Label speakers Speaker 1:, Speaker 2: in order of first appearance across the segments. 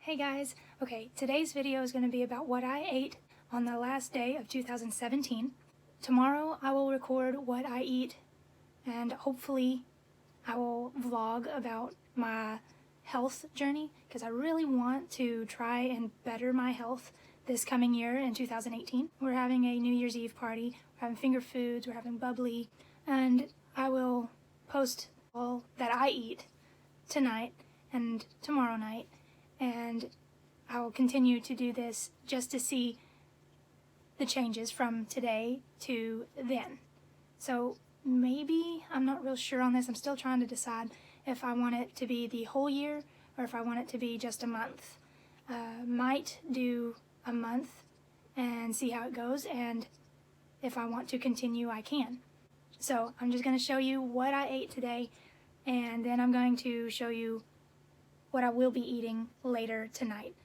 Speaker 1: Hey guys, okay, today's video is going to be about what I ate on the last day of 2017. Tomorrow I will record what I eat and hopefully I will vlog about my health journey because I really want to try and better my health this coming year in 2018. We're having a New Year's Eve party, we're having finger foods, we're having bubbly, and I will post all that I eat tonight and tomorrow night, and I will continue to do this just to see the changes from today to then. So maybe, I'm not real sure on this, I'm still trying to decide if I want it to be the whole year or if I want it to be just a month. Might do a month and see how it goes, and if I want to continue I can. So I'm just going to show you what I ate today, and then I'm going to show you what I will be eating later tonight.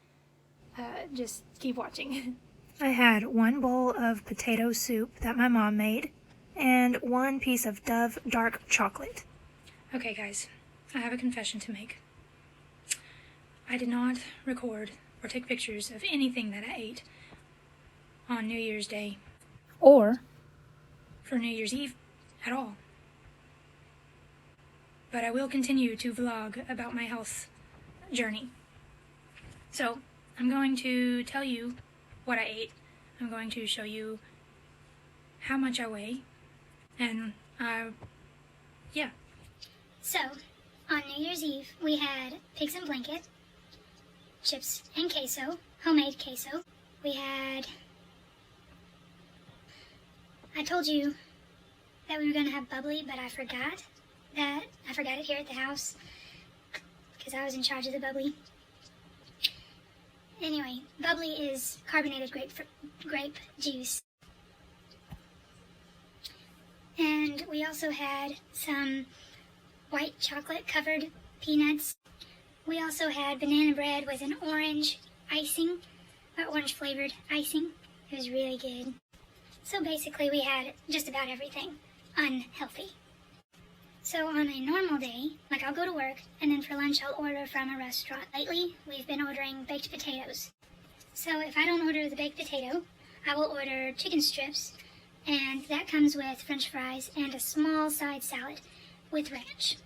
Speaker 1: Just keep watching. I had one bowl of potato soup that my mom made and one piece of Dove dark chocolate. Okay guys, I have a confession to make. I did not record or take pictures of anything that I ate on New Year's Day or for New Year's Eve at all. But I will continue to vlog about my health journey. So I'm going to tell you what I ate. I'm going to show you how much I weigh, and yeah.
Speaker 2: So on New Year's Eve we had pigs in blanket, chips and queso, homemade queso. We had, I told you that we were going to have bubbly, but I forgot it here at the house because I was in charge of the bubbly. Anyway, bubbly is carbonated grape juice. And we also had some white chocolate covered peanuts. We also had banana bread with an orange icing, or orange flavored icing. It was really good. So basically we had just about everything unhealthy. So on a normal day, like I'll go to work, and then for lunch I'll order from a restaurant. Lately, we've been ordering baked potatoes. So if I don't order the baked potato, I will order chicken strips, and that comes with french fries and a small side salad with ranch.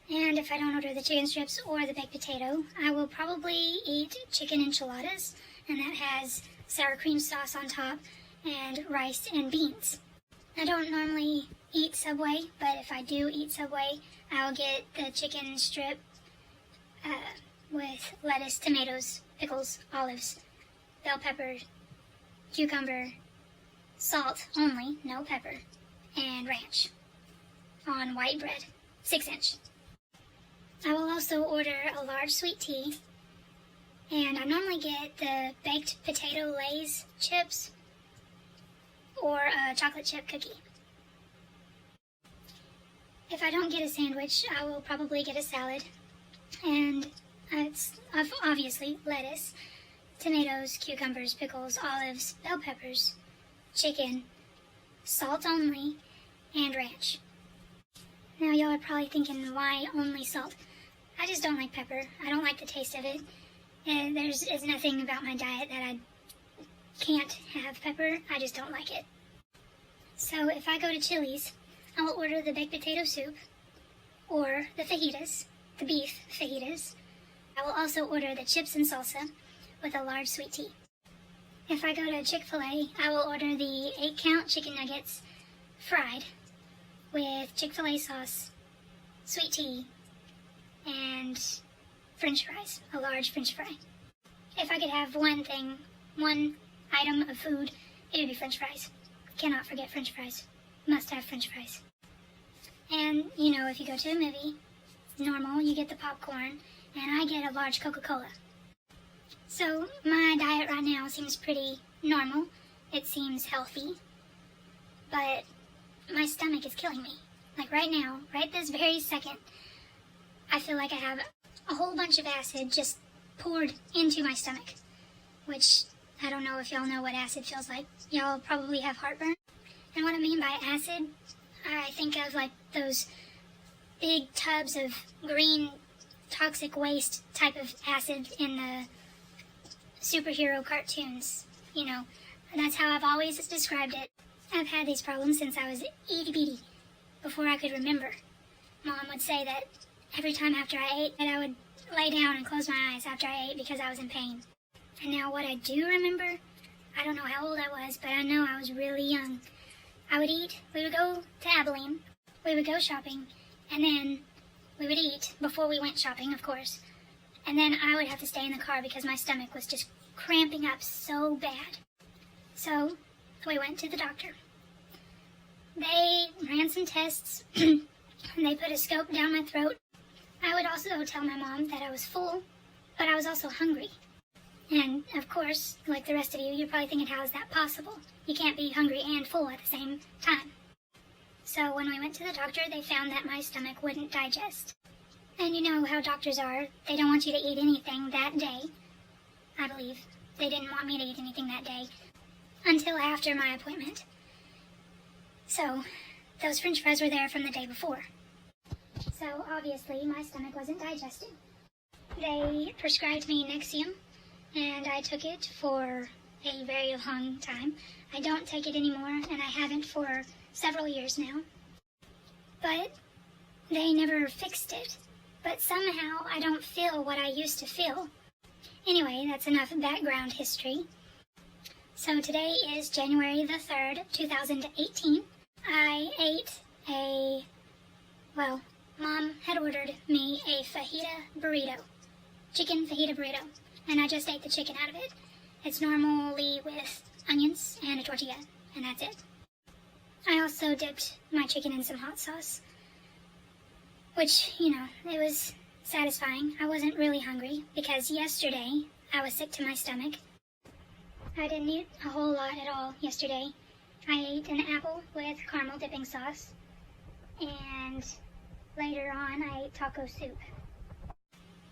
Speaker 2: And if I don't order the chicken strips or the baked potato, I will probably eat chicken enchiladas, and that has sour cream sauce on top and rice and beans. I don't normally eat Subway, but if I do eat Subway, I'll get the chicken strip with lettuce, tomatoes, pickles, olives, bell pepper, cucumber, salt only, no pepper, and ranch on white bread, 6-inch. I will also order a large sweet tea, and I normally get the baked potato Lay's chips or a chocolate chip cookie. If I don't get a sandwich, I will probably get a salad, and it's obviously lettuce, tomatoes, cucumbers, pickles, olives, bell peppers, chicken, salt only, and ranch. Now y'all are probably thinking, why only salt? I just don't like pepper. I don't like the taste of it. And there's nothing about my diet that I can't have pepper. I just don't like it. So if I go to Chili's, I will order the baked potato soup or the fajitas, the beef fajitas. I will also order the chips and salsa with a large sweet tea. If I go to Chick-fil-A, I will order the 8-count chicken nuggets fried with Chick-fil-A sauce, sweet tea, and french fries, a large french fry. If I could have one item of food, it would be french fries. Cannot forget french fries. Must have french fries. And, you know, if you go to a movie, normal, you get the popcorn, and I get a large Coca-Cola. So my diet right now seems pretty normal. It seems healthy. But my stomach is killing me. Like right now, right this very second, I feel like I have a whole bunch of acid just poured into my stomach. Which, I don't know if y'all know what acid feels like. Y'all probably have heartburn. And what I mean by acid, I think of like those big tubs of green toxic waste type of acid in the superhero cartoons. You know, that's how I've always described it. I've had these problems since I was itty bitty, before I could remember. Mom would say that every time after I ate, that I would lay down and close my eyes after I ate because I was in pain. And now what I do remember, I don't know how old I was, but I know I was really young. I would eat, we would go to Abilene, we would go shopping, and then we would eat before we went shopping, of course. And then I would have to stay in the car because my stomach was just cramping up so bad. So we went to the doctor. They ran some tests, and they put a scope down my throat. I would also tell my mom that I was full, but I was also hungry. And, of course, like the rest of you, you're probably thinking, how is that possible? You can't be hungry and full at the same time. So when we went to the doctor, they found that my stomach wouldn't digest. And you know how doctors are. They don't want you to eat anything that day. I believe they didn't want me to eat anything that day until after my appointment. So those French fries were there from the day before. So obviously my stomach wasn't digested. They prescribed me Nexium, and I took it for a very long time. I don't take it anymore, and I haven't for several years now. But they never fixed it. But somehow I don't feel what I used to feel. Anyway, that's enough background history. So today is January the 3rd, 2018. I ate well, Mom had ordered me a fajita burrito. Chicken fajita burrito. And I just ate the chicken out of it. It's normally with onions and a tortilla, and that's it. I also dipped my chicken in some hot sauce, which, you know, it was satisfying. I wasn't really hungry because yesterday I was sick to my stomach. I didn't eat a whole lot at all yesterday. I ate an apple with caramel dipping sauce, and later on I ate taco soup.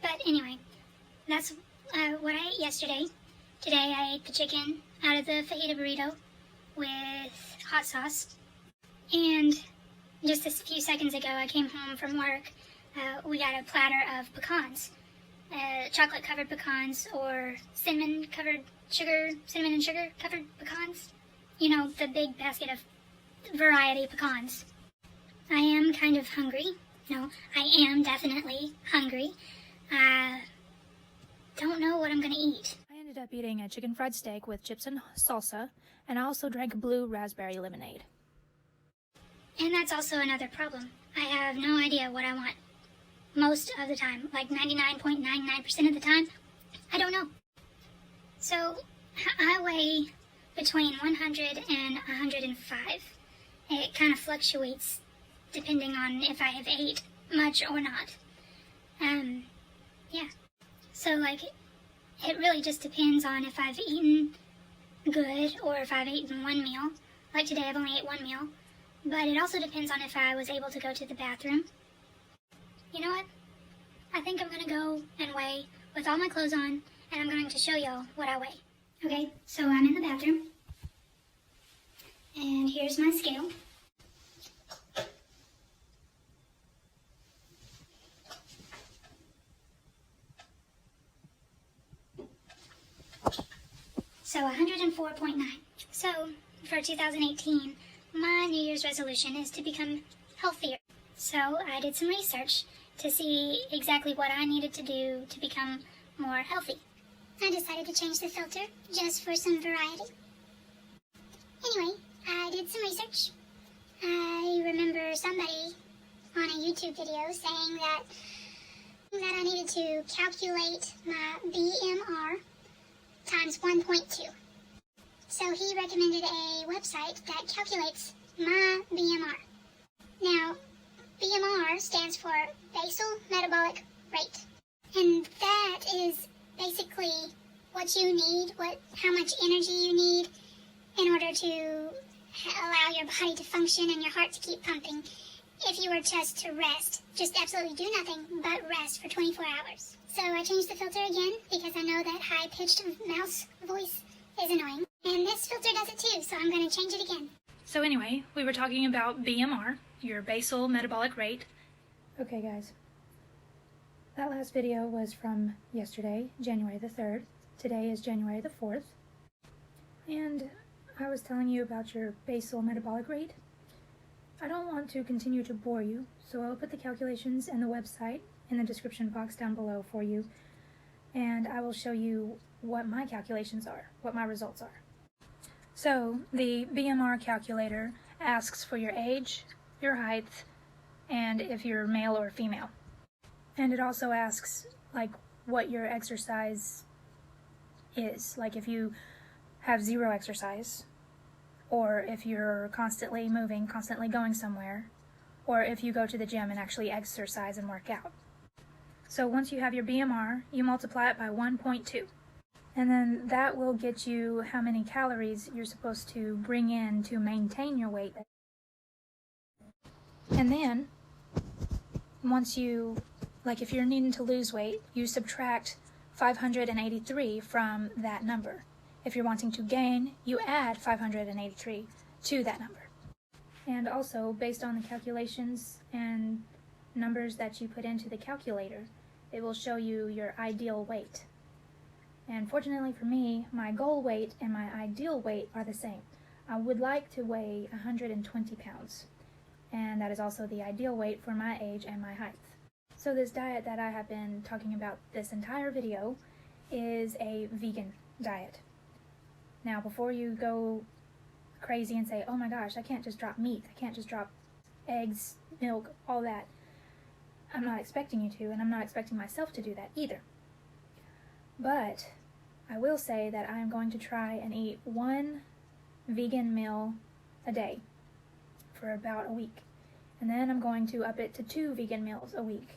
Speaker 2: But anyway, that's what I ate yesterday. Today I ate the chicken out of the fajita burrito with hot sauce. And just a few seconds ago I came home from work. We got a platter of pecans. Chocolate covered pecans or cinnamon and sugar covered pecans. You know, the big basket of variety pecans. I am kind of hungry. No, I am definitely hungry. Don't know what I'm gonna eat.
Speaker 1: I ended up eating a chicken fried steak with chips and salsa, and I also drank blue raspberry lemonade.
Speaker 2: And that's also another problem. I have no idea what I want. Most of the time, like 99.99% of the time, I don't know. So, I weigh between 100 and 105. It kind of fluctuates depending on if I have ate much or not. Yeah. So, like, it really just depends on if I've eaten good or if I've eaten one meal. Like today, I've only ate one meal. But it also depends on if I was able to go to the bathroom. You know what? I think I'm gonna go and weigh with all my clothes on, and I'm going to show y'all what I weigh. Okay, so I'm in the bathroom. And here's my scale. So 104.9. So for 2018, my New Year's resolution is to become healthier. So I did some research to see exactly what I needed to do to become more healthy. I decided to change the filter just for some variety. Anyway, I did some research. I remember somebody on a YouTube video saying that I needed to calculate my BMR times 1.2. So he recommended a website that calculates my BMR. Now, BMR stands for basal metabolic rate. And that is basically what you need, how much energy you need in order to allow your body to function and your heart to keep pumping. If you were just to rest, just absolutely do nothing but rest for 24 hours. So I changed the filter again because I know that high-pitched mouse voice is annoying. And this filter does it too, so I'm going to change it again.
Speaker 1: So anyway, we were talking about BMR, your basal metabolic rate. Okay guys, That last video was from yesterday, January the 3rd. Today is January the 4th. And I was telling you about your basal metabolic rate. I don't want to continue to bore you, so I'll put the calculations and the website in the description box down below for you, and I will show you what my calculations are, what my results are. So, the BMR calculator asks for your age, your height, and if you're male or female. And it also asks, like, what your exercise is. Like, if you have zero exercise, or if you're constantly moving, constantly going somewhere, or if you go to the gym and actually exercise and work out. So once you have your BMR, you multiply it by 1.2. And then that will get you how many calories you're supposed to bring in to maintain your weight. And then, once you, like if you're needing to lose weight, you subtract 583 from that number. If you're wanting to gain, you add 583 to that number. And also, based on the calculations and numbers that you put into the calculator, it will show you your ideal weight. And fortunately for me, my goal weight and my ideal weight are the same. I would like to weigh 120 pounds, and that is also the ideal weight for my age and my height. So this diet that I have been talking about this entire video is a vegan diet. Now, before you go crazy and say, oh my gosh, I can't just drop meat, I can't just drop eggs, milk, all that, I'm not expecting you to, and I'm not expecting myself to do that either. But I will say that I'm going to try and eat one vegan meal a day for about a week. And then I'm going to up it to 2 vegan meals a week.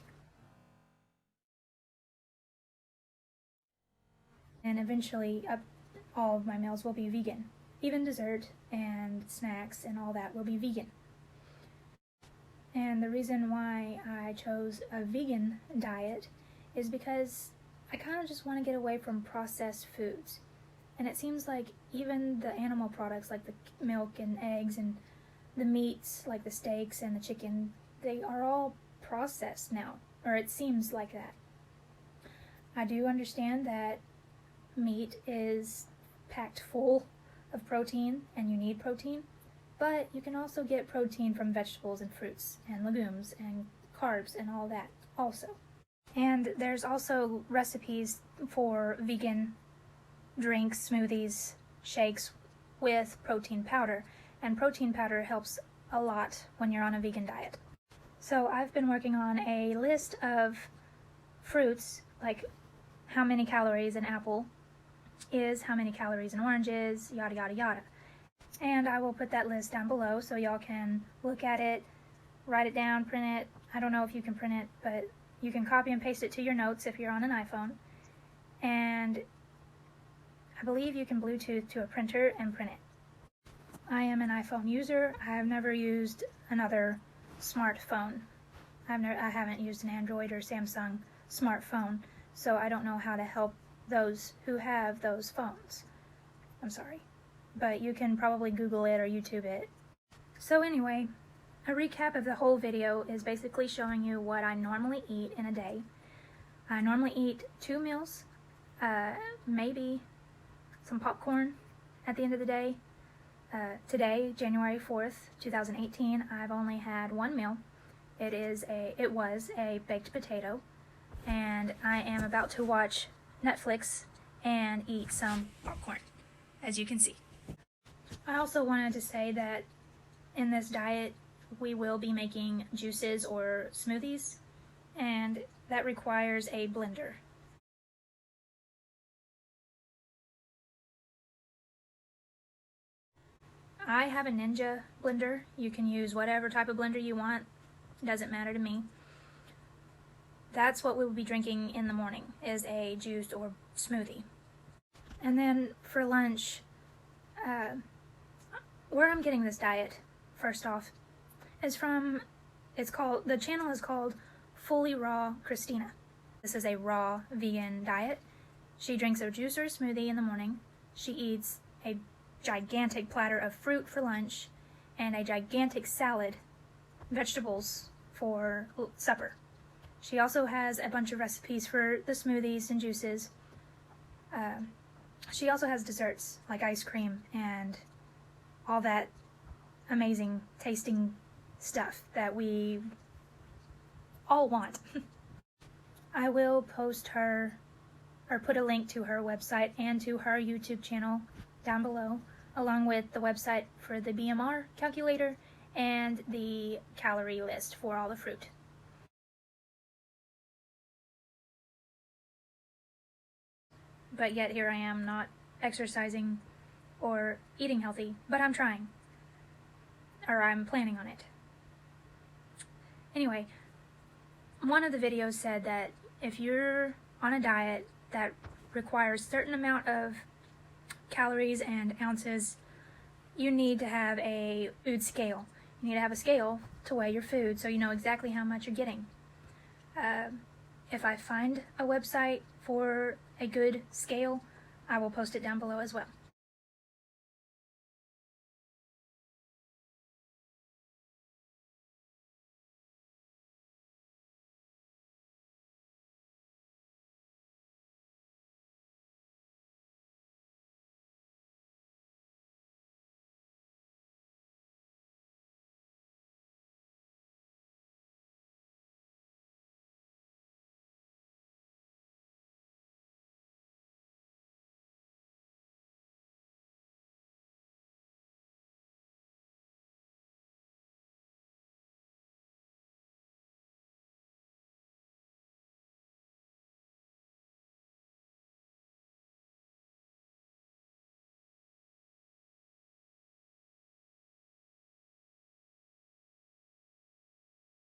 Speaker 1: And eventually all of my meals will be vegan. Even dessert and snacks and all that will be vegan. And the reason why I chose a vegan diet is because I kind of just want to get away from processed foods. And it seems like even the animal products like the milk and eggs and the meats like the steaks and the chicken, they are all processed now, or it seems like that. I do understand that meat is packed full of protein and you need protein, but you can also get protein from vegetables and fruits and legumes and carbs and all that also. And there's also recipes for vegan drinks, smoothies, shakes with protein powder, and protein powder helps a lot when you're on a vegan diet. So I've been working on a list of fruits, like how many calories an apple is, how many calories an orange is, yada yada yada. And I will put that list down below so y'all can look at it, write it down, print it. I don't know if you can print it, but you can copy and paste it to your notes if you're on an iPhone. And I believe you can Bluetooth to a printer and print it. I am an iPhone user. I have never used another smartphone. I haven't used an Android or Samsung smartphone, so I don't know how to help those who have those phones. I'm sorry. But you can probably Google it or YouTube it. So anyway, a recap of the whole video is basically showing you what I normally eat in a day. I normally eat 2 meals, maybe some popcorn at the end of the day. Today, January 4th, 2018, I've only had 1 meal. It was a baked potato, and I am about to watch Netflix and eat some popcorn, as you can see. I also wanted to say that in this diet, we will be making juices or smoothies, and that requires a blender. I have a Ninja blender. You can use whatever type of blender you want. It doesn't matter to me. That's what we will be drinking in the morning, is a juice or smoothie. And then for lunch, where I'm getting this diet, first off, is from, the channel is called Fully Raw Kristina. This is a raw vegan diet. She drinks a juice or a smoothie in the morning. She eats a gigantic platter of fruit for lunch and a gigantic salad, vegetables, for supper. She also has a bunch of recipes for the smoothies and juices. She also has desserts like ice cream and all that amazing tasting stuff that we all want. I will post her or put a link to her website and to her YouTube channel down below, along with the website for the BMR calculator and the calorie list for all the fruit. But yet here I am not exercising or eating healthy, but I'm trying. Or I'm planning on it. Anyway, one of the videos said that if you're on a diet that requires a certain amount of calories and ounces, you need to have a food scale. You need to have a scale to weigh your food so you know exactly how much you're getting. If I find a website for a good scale, I will post it down below as well.